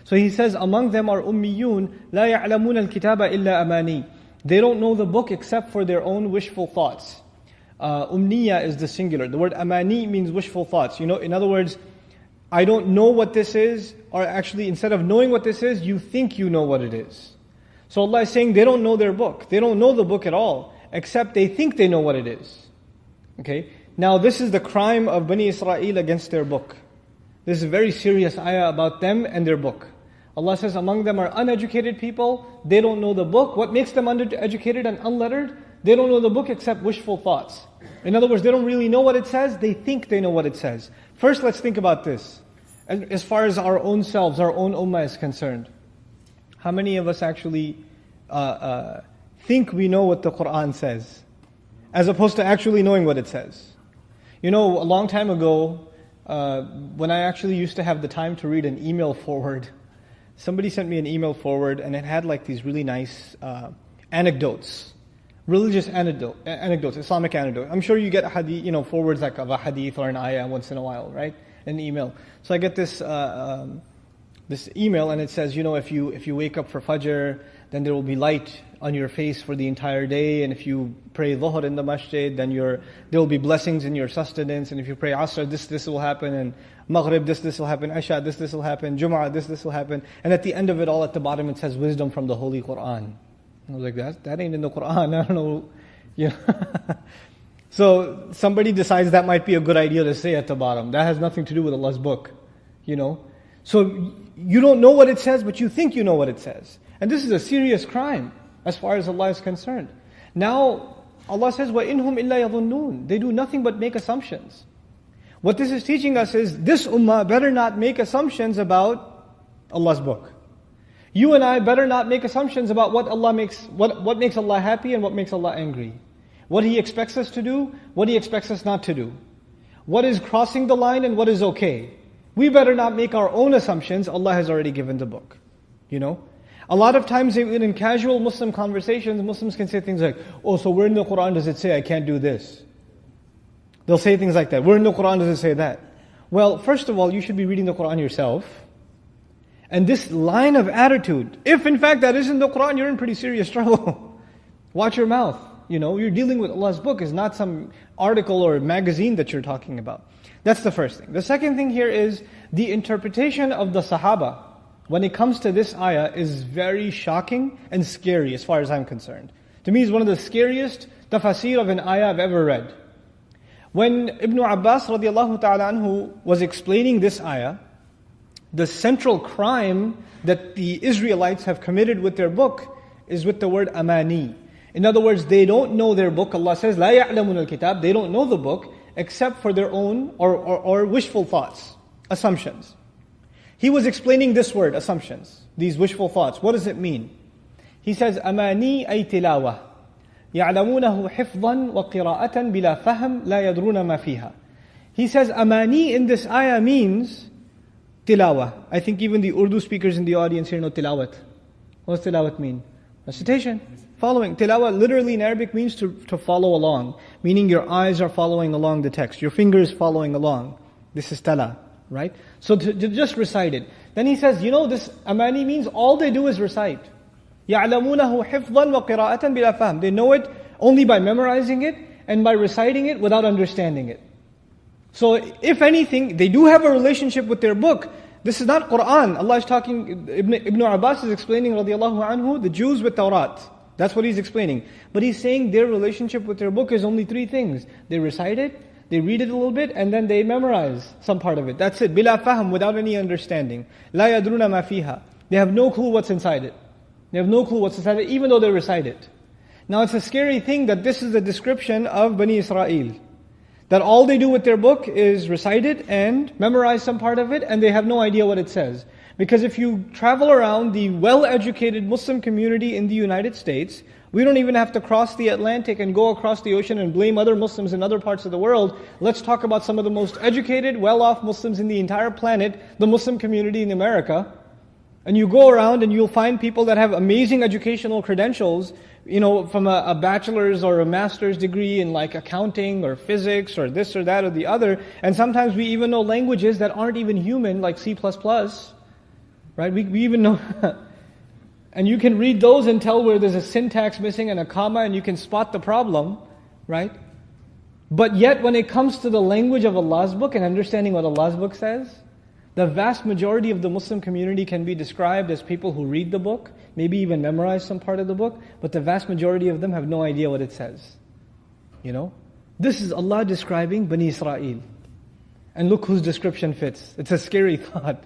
So he says, among them are ummiyun, la ya'lamuna al-kitaba illa amani. They don't know the book except for their own wishful thoughts. Umniya is the singular. The word amani means wishful thoughts. In other words, I don't know what this is, or actually instead of knowing what this is, you think you know what it is. So Allah is saying they don't know their book. They don't know the book at all, except they think they know what it is. Okay? Now this is the crime of Bani Israel against their book. This is a very serious ayah about them and their book. Allah says among them are uneducated people. They don't know the book. What makes them uneducated and unlettered? They don't know the book except wishful thoughts. In other words, they don't really know what it says. They think they know what it says. First, let's think about this. As far as our own selves, our own ummah is concerned. How many of us actually think we know what the Quran says, as opposed to actually knowing what it says? A long time ago, when I actually used to have the time to read an email forward, somebody sent me an email forward and it had like these really nice anecdotes. Religious anecdotes, Islamic anecdotes. I'm sure you get hadith, forwards like of a hadith or an ayah once in a while, right? An email. So I get this this email and it says, if you wake up for Fajr, then there will be light on your face for the entire day, and if you pray Dhuhr in the masjid, then there will be blessings in your sustenance, and if you pray Asr, this will happen, and Maghrib, this will happen, Isha, this will happen, Jum'ah, this will happen, and at the end of it all, at the bottom it says wisdom from the Holy Quran. I was like, that ain't in the Quran, I don't know. So somebody decides that might be a good idea to say at the bottom. That has nothing to do with Allah's book, So you don't know what it says, but you think you know what it says. And this is a serious crime as far as Allah is concerned. Now, Allah says, وَإِنْهُمْ إِلَّا يَظُنُّونَ. They do nothing but make assumptions. What this is teaching us is, this ummah better not make assumptions about Allah's book. You and I better not make assumptions about what makes Allah happy and what makes Allah angry. What He expects us to do, what He expects us not to do. What is crossing the line and what is okay. We better not make our own assumptions. Allah has already given the book. A lot of times even in casual Muslim conversations, Muslims can say things like, so where in the Quran does it say I can't do this? They'll say things like that. Where in the Quran does it say that? Well, first of all, you should be reading the Quran yourself. And this line of attitude, if in fact that is in the Quran, you're in pretty serious trouble. Watch your mouth. You're dealing with Allah's book. It's not some article or magazine that you're talking about. That's the first thing. The second thing here is the interpretation of the Sahaba when it comes to this ayah is very shocking and scary as far as I'm concerned. To me, it's one of the scariest tafasir of an ayah I've ever read. When Ibn Abbas radiallahu ta'ala anhu was explaining this ayah, the central crime that the Israelites have committed with their book is with the word amani. In other words, they don't know their book. Allah says, لا يعلمون الكتاب. They don't know the book except for their own or wishful thoughts, assumptions. He was explaining this word, assumptions, these wishful thoughts. What does it mean? He says, amani ay tilawa. يعلمونه حفظا وقراءة بلا فهم لا يدرون ما فيها. He says, amani in this ayah means tilawa. I think even the Urdu speakers in the audience here know tilawat. What does tilawat mean? Recitation. Following. Tilawa literally in Arabic means to follow along. Meaning your eyes are following along the text. Your fingers following along. This is tala, right? So to just recite it. Then he says, this amani means all they do is recite. يَعْلَمُونَهُ حِفْظًا وَقِرَاءَةً بِلَا فَهْمٍ. They know it only by memorizing it and by reciting it without understanding it. So if anything, they do have a relationship with their book. This is not Quran. Allah is talking, Ibn Abbas is explaining radiallahu anhu, the Jews with Tawrat. That's what he's explaining. But he's saying their relationship with their book is only three things. They recite it, they read it a little bit, and then they memorize some part of it. That's it. Bila fahm, without any understanding. La yadruna ma fiha. They have no clue what's inside it. They have no clue what's inside it, even though they recite it. Now it's a scary thing that this is the description of Bani Israel. That all they do with their book is recite it and memorize some part of it, and they have no idea what it says. Because if you travel around the well-educated Muslim community in the United States, we don't even have to cross the Atlantic and go across the ocean and blame other Muslims in other parts of the world. Let's talk about some of the most educated, well-off Muslims in the entire planet, the Muslim community in America. And you go around and you'll find people that have amazing educational credentials, from a bachelor's or a master's degree in like accounting or physics or this or that or the other. And sometimes we even know languages that aren't even human, like C++. right? We even know, and you can read those and tell where there's a syntax missing and a comma, and you can spot the problem, right? But yet when it comes to the language of Allah's book and understanding what Allah's book says, the vast majority of the Muslim community can be described as people who read the book, maybe even memorize some part of the book, but the vast majority of them have no idea what it says. You know? This is Allah describing Bani Israel. And look whose description fits. It's a scary thought.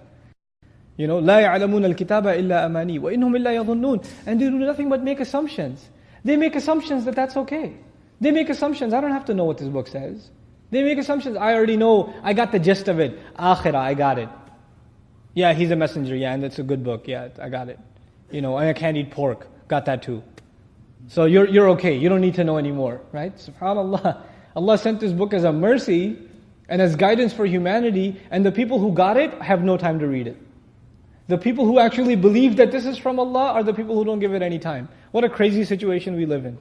You know, لا يعلمون الكتاب إلا أماني وإنهم إلا يظنون. And they do nothing but make assumptions. They make assumptions that that's okay. They make assumptions, I don't have to know what this book says. They make assumptions, I already know, I got the gist of it. Akhirah, I got it. Yeah, he's a messenger, yeah, and it's a good book, yeah, I got it. You know, I can't eat pork, got that too. So you're okay, you don't need to know anymore, right? SubhanAllah. Allah sent this book as a mercy and as guidance for humanity, and the people who got it have no time to read it. The people who actually believe that this is from Allah are the people who don't give it any time. What a crazy situation we live in.